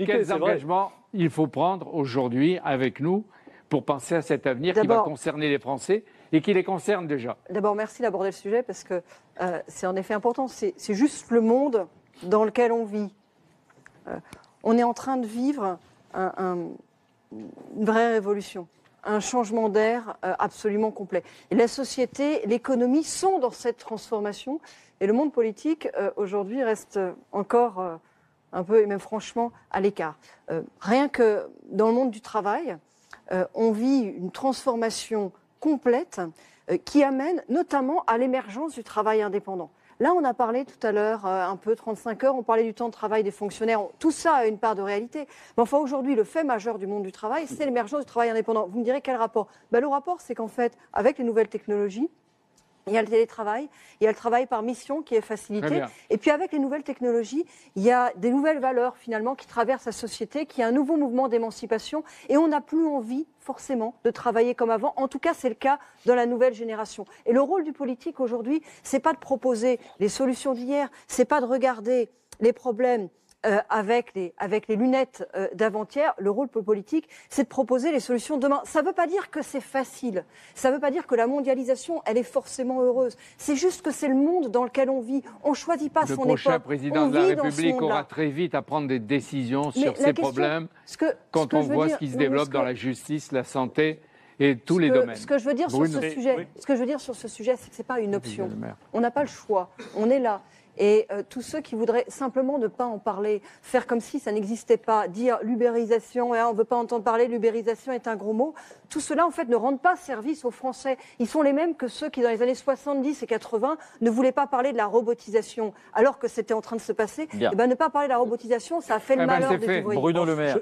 Quels engagements il faut prendre aujourd'hui avec nous pour penser à cet avenir qui va concerner les Français et qui les concerne déjà? D'abord, merci d'aborder le sujet parce que c'est en effet important. C'est juste le monde dans lequel on vit. On est en train de vivre une vraie révolution, un changement d'air absolument complet. Et la société, l'économie sont dans cette transformation. Et le monde politique, aujourd'hui, reste encore un peu, et même franchement, à l'écart. Rien que dans le monde du travail, on vit une transformation complète qui amène notamment à l'émergence du travail indépendant. Là, on a parlé tout à l'heure, un peu 35 heures, on parlait du temps de travail des fonctionnaires. Tout ça a une part de réalité. Mais enfin, aujourd'hui, le fait majeur du monde du travail, c'est l'émergence du travail indépendant. Vous me direz quel rapport? Le rapport, c'est qu'en fait, avec les nouvelles technologies, il y a le télétravail, il y a le travail par mission qui est facilité. Et puis avec les nouvelles technologies, il y a des nouvelles valeurs finalement qui traversent la société, qui a un nouveau mouvement d'émancipation. Et on n'a plus envie forcément de travailler comme avant. En tout cas, c'est le cas dans la nouvelle génération. Et le rôle du politique aujourd'hui, c'est pas de proposer les solutions d'hier, c'est pas de regarder les problèmes avec les lunettes d'avant-hier. Le rôle politique, c'est de proposer les solutions de demain. Ça ne veut pas dire que c'est facile. Ça ne veut pas dire que la mondialisation, elle est forcément heureuse. C'est juste que c'est le monde dans lequel on vit. On ne choisit pas son époque. Le prochain président de la République aura très vite à prendre des décisions sur ces problèmes quand on voit ce qui se développe dans la justice, la santé et tous les domaines. Ce que je veux dire sur ce sujet, c'est que ce n'est pas une option. On n'a pas le choix. On est là. Et tous ceux qui voudraient simplement ne pas en parler, faire comme si ça n'existait pas, dire l'ubérisation, on ne veut pas entendre parler, l'ubérisation est un gros mot, tout cela en fait ne rend pas service aux Français. Ils sont les mêmes que ceux qui dans les années 70 et 80 ne voulaient pas parler de la robotisation alors que c'était en train de se passer. Ne pas parler de la robotisation, ça a fait le malheur des ouvriers. Bruno Le Maire.